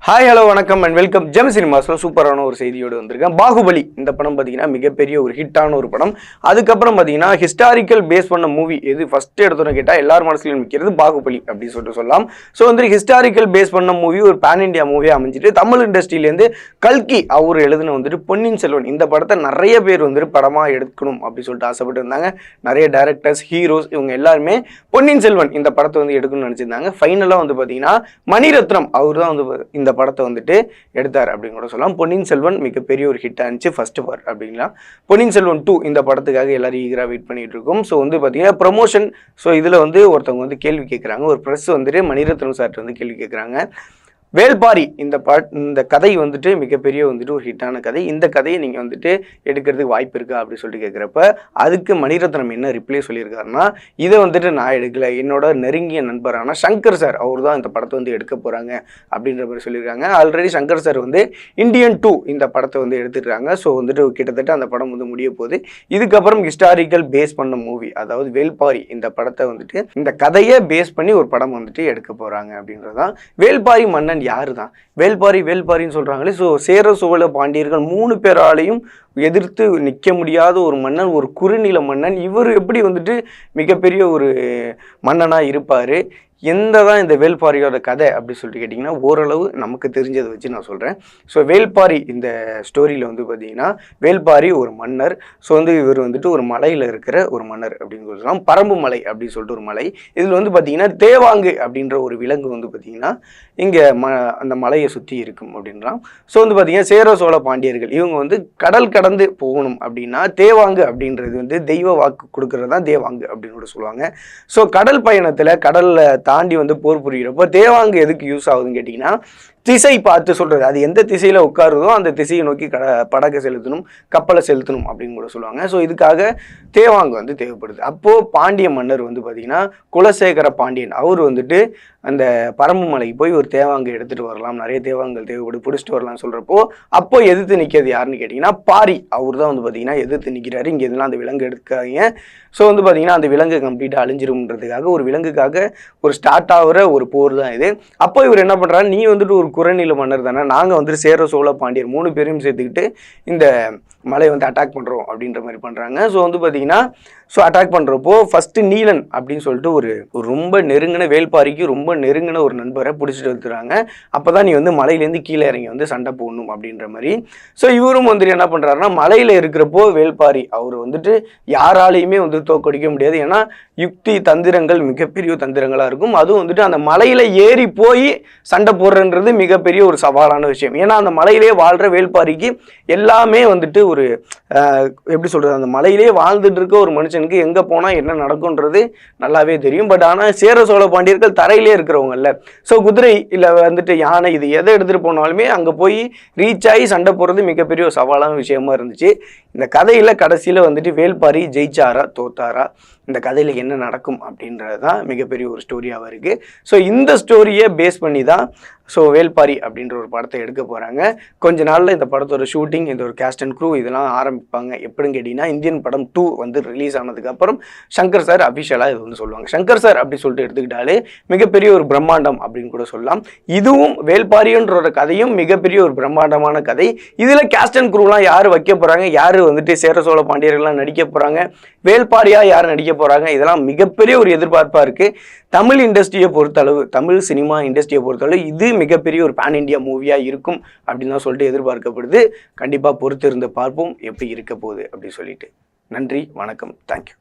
Hi hello வணக்கம் and welcome GeM சினிமாஸில் சூப்பரான ஒரு செய்தியோடு வந்திருக்கேன். பாகுபலி இந்த படம் பார்த்தீங்கன்னா மிகப்பெரிய ஒரு ஹிட்டான ஒரு படம். அதுக்கப்புறம் பார்த்தீங்கன்னா ஹிஸ்டாரிக்கல் பேஸ் பண்ண மூவி எது ஃபஸ்ட்டு எடுத்தோன்னு கேட்டால் எல்லார் மனசுலையும் நிற்கிறது பாகுபலி அப்படின்னு சொல்லிட்டு சொல்லலாம். ஸோ வந்து ஹிஸ்டாரிக்கல் பேஸ் பண்ண மூவி ஒரு பேன் இண்டியா மூவியாக அமைஞ்சிட்டு தமிழ் இண்டஸ்ட்ரியிலேருந்து கல்கி அவர் எழுதுன வந்துட்டு பொன்னியின் செல்வன் இந்த படத்தை நிறைய பேர் வந்துட்டு படமாக எடுக்கணும் அப்படின்னு சொல்லிட்டு ஆசைப்பட்டு இருந்தாங்க. நிறைய டேரக்டர்ஸ், ஹீரோஸ் இவங்க எல்லாருமே பொன்னியின் செல்வன் இந்த படத்தை வந்து எடுக்கணும்னு நினச்சிருந்தாங்க. ஃபைனலாக வந்து பார்த்தீங்கன்னா மணிரத்னம் அவர் தான் வந்து இந்த படத்தை வந்துட்டு எடுத்தார் அப்படின்னு கூட சொல்லலாம். பொன்னியின் செல்வன் மிகப்பெரிய ஒரு ஹிட் ஆனிச்சு ஃபர்ஸ்ட் பார்ட் அப்படிங்களா. பொன்னியின் செல்வன் 2 இந்த படத்துக்காக எல்லாரும் ஈகராக வெயிட் பண்ணிட்டு இருக்கோம். ஸோ வந்து பார்த்தீங்கன்னா ப்ரொமோஷன். ஸோ இதில் வந்து ஒருத்தவங்க வந்து கேள்வி கேட்குறாங்க. ஒரு ப்ரெஸ் வந்துட்டு மணிரத்னம் சார்ட்டு வந்து கேள்வி கேட்குறாங்க. வேல்பாரி இந்த கதை வந்துட்டு மிகப்பெரிய வந்துட்டு ஒரு ஹிட்டான கதை. இந்த கதையை நீங்கள் வந்துட்டு எடுக்கிறதுக்கு வாய்ப்பு இருக்கா அப்படின்னு சொல்லிட்டு கேட்குறப்ப அதுக்கு மணிரத்னம் என்ன ரிப்ளை சொல்லியிருக்காருன்னா, இதை வந்துட்டு நான் எடுக்கல, என்னோட நெருங்கிய நண்பரான சங்கர் சார் அவர் தான் இந்த படத்தை வந்து எடுக்க போகிறாங்க அப்படின்ற மாதிரி சொல்லியிருக்காங்க. ஆல்ரெடி சங்கர் சார் வந்து இந்தியன் 2 இந்த படத்தை வந்து எடுத்துட்டாங்க. ஸோ வந்துட்டு கிட்டத்தட்ட அந்த படம் வந்து முடிய போகுது. இதுக்கப்புறம் ஹிஸ்டாரிக்கல் பேஸ் பண்ண மூவி அதாவது வேல்பாரி இந்த படத்தை வந்துட்டு இந்த கதையை பேஸ் பண்ணி ஒரு படம் வந்துட்டு எடுக்க போகிறாங்க அப்படின்றதான். வேல்பாரி மன்னன் யாரு தான் வேல்பாரின்னு சொல்றாங்களே. ஸோ சேர சோழ பாண்டியர்கள் 3 பேராலையும் எதிர்த்து நிற்க முடியாத ஒரு மன்னன், ஒரு குறுநில மன்னன். இவர் எப்படி வந்துட்டு மிகப்பெரிய ஒரு மன்னனாக இருப்பார்? தான் இந்த வேல்பாரியோட கதை அப்படி சொல்லிட்டு கேட்டிங்கன்னா ஓரளவு நமக்கு தெரிஞ்சதை வச்சு நான் சொல்கிறேன். ஸோ வேல்பாரி இந்த ஸ்டோரியில் வந்து பார்த்தீங்கன்னா வேல்பாரி ஒரு மன்னர். ஸோ வந்து இவர் வந்துட்டு ஒரு மலையில் இருக்கிற ஒரு மன்னர் அப்படின்னு சொல்லலாம். பரம்பு மலை அப்படின்னு சொல்லிட்டு ஒரு மலை. இதில் வந்து பார்த்தீங்கன்னா தேவாங்கு அப்படின்ற ஒரு விலங்கு வந்து பார்த்தீங்கன்னா இங்கே அந்த மலையை சுற்றி இருக்கும் அப்படின்லாம். ஸோ வந்து பார்த்தீங்கன்னா சேர சோழ பாண்டியர்கள் இவங்க வந்து கடல் கடந்து போகணும் அப்படின்னா தேவாங்கு அப்படின்றது வந்து தெய்வ வாக்கு கொடுக்கறது தான் தேவாங்கு அப்படின்னு கூட சொல்லுவாங்க. ஸோ கடல் பயணத்தில் கடலில் தாண்டி வந்து போர் புரிகிறப்போ தேவாங்கு எதுக்கு யூஸ் ஆகுதுன்னு கேட்டிங்கன்னா திசை பார்த்து சொல்கிறது. அது எந்த திசையில் உட்காருதோ அந்த திசையை நோக்கி படகை செலுத்தணும், கப்பலை செலுத்தணும் அப்படின்னு கூட சொல்லுவாங்க. ஸோ இதுக்காக தேவாங்கு வந்து தேவைப்படுது. அப்போது பாண்டிய மன்னர் வந்து பார்த்திங்கன்னா குலசேகர பாண்டியன் அவர் வந்துட்டு அந்த பரம்பு மலைக்கு போய் ஒரு தேவாங்கு எடுத்துகிட்டு வரலாம், நிறைய தேவாங்கள் தேவைப்படு பிடிச்சிட்டு வரலாம்னு சொல்கிறப்போ அப்போ எதிர்த்து நிற்கிறது யாருன்னு கேட்டிங்கன்னா பாரி அவர் தான் வந்து பார்த்திங்கன்னா எதிர்த்து நிற்கிறாரு. இங்கே இதெல்லாம் அந்த விலங்கு எடுக்காதீங்க. ஸோ வந்து பார்த்திங்கன்னா அந்த விலங்கு கம்ப்ளீட்டாக அழிஞ்சிரும்ன்றதுக்காக ஒரு விலங்குக்காக ஒரு ஸ்டார்ட் ஆகிற ஒரு போர் தான் இது. அப்போ இவர் என்ன பண்ணுறாரு, நீ வந்துட்டு ஒரு குறுநில மன்னர் தானே, நாங்கள் வந்துட்டு சேர சோழ பாண்டியர் 3 பேரையும் சேர்த்துக்கிட்டு இந்த மலையை வந்து அட்டாக் பண்ணுறோம் அப்படின்ற மாதிரி பண்ணுறாங்க. ஸோ வந்து பார்த்தீங்கன்னா அட்டாக் பண்ணுறப்போ ஃபஸ்ட்டு நீலன் அப்படின்னு சொல்லிட்டு ஒரு ரொம்ப நெருங்கின வேல்பாரிக்கு ரொம்ப நெருங்கின ஒரு நண்பரை பிடிச்சிட்டு வந்துடுறாங்க. அப்போ தான் நீ வந்து மலையிலேருந்து கீழே இறங்கி வந்து சண்டை போடணும் அப்படின்ற மாதிரி. ஸோ இவரும் வந்துட்டு என்ன பண்ணுறாருன்னா மலையில் இருக்கிறப்போ வேல்பாரி அவர் வந்துட்டு யாராலையுமே வந்து தோக்கடிக்க முடியாது. ஏன்னா யுக்தி தந்திரங்கள் மிகப்பெரிய தந்திரங்களாக இருக்கும். அதுவும் வந்துட்டு அந்த மலையில் ஏறி போய் சண்டை போடுறன்றது மிகப்பெரிய ஒரு சவாலான விஷயம். ஏன்னா அந்த மலையிலே வாழ்கிற வேல்பாரிக்கு எல்லாமே வந்துட்டு ஒரு எப்படி சொல்கிறது, அந்த மலையிலே வாழ்ந்துட்டு இருக்க ஒரு மனுஷனுக்கு எங்கே போனால் என்ன நடக்கும்ன்றது நல்லாவே தெரியும். பட் ஆனால் சேர சோழ பாண்டியர்கள் தரையிலே இருக்கிறவங்கல்ல. ஸோ குதிரை இல்லை வந்துட்டு யானை இது எதை எடுத்துகிட்டு போனாலுமே அங்கே போய் ரீச் ஆகி சண்டை போடுறது மிகப்பெரிய ஒரு சவாலான விஷயமா இருந்துச்சு. இந்த கதையில் கடைசியில் வந்துட்டு வேல்பாரி ஜெயிச்சாரா தோத்தாரா, இந்த கதையில் என்ன நடக்கும் அப்படின்றது தான் மிகப்பெரிய ஒரு ஸ்டோரியாக இருக்குது. ஸோ இந்த ஸ்டோரியை பேஸ் பண்ணி தான் வேல்பாரி அப்படின்ற ஒரு படத்தை எடுக்க போகிறாங்க. கொஞ்ச நாளில் இந்த படத்தோட ஷூட்டிங், இந்த ஒரு கேஸ்ட் அண்ட் க்ரூ இதெல்லாம் ஆரம்பிப்பாங்க. எப்படின்னு கேட்டிங்கன்னா இந்தியன் படம் 2 வந்து ரிலீஸ் ஆனதுக்கப்புறம் சங்கர் சார் அஃபிஷியலாக இது வந்து சொல்லுவாங்க. சங்கர் சார் அப்படி சொல்லிட்டு எடுத்துக்கிட்டாலே மிகப்பெரிய ஒரு பிரம்மாண்டம் அப்படின்னு கூட சொல்லலாம். இதுவும் வேல்பாரின்ற ஒரு கதையும் மிகப்பெரிய ஒரு பிரம்மாண்டமான கதை. இதில் கேஸ்ட் அண்ட் க்ரூலாம் யார் வைக்க போகிறாங்க, யார் வந்துட்டு சேர சோழ பாண்டியர்கள்லாம் நடிக்க போகிறாங்க, வேல்பாரியாக யார் நடிக்க போகிறாங்க, இதெல்லாம் மிகப்பெரிய ஒரு எதிர்பார்ப்பாக இருக்குது. தமிழ் இண்டஸ்ட்ரியை பொறுத்தளவு, தமிழ் சினிமா இண்டஸ்ட்ரியை பொறுத்தளவு இது மிகப்பெரிய ஒரு பேன் இண்டியா மூவியாக இருக்கும் அப்படின்னு தான் சொல்லிட்டு எதிர்பார்க்கப்படுது. கண்டிப்பாக பொறுத்து இருந்து பார்ப்போம் எப்படி இருக்க போகுது அப்படி சொல்லிட்டு. நன்றி, வணக்கம், தேங்க்யூ.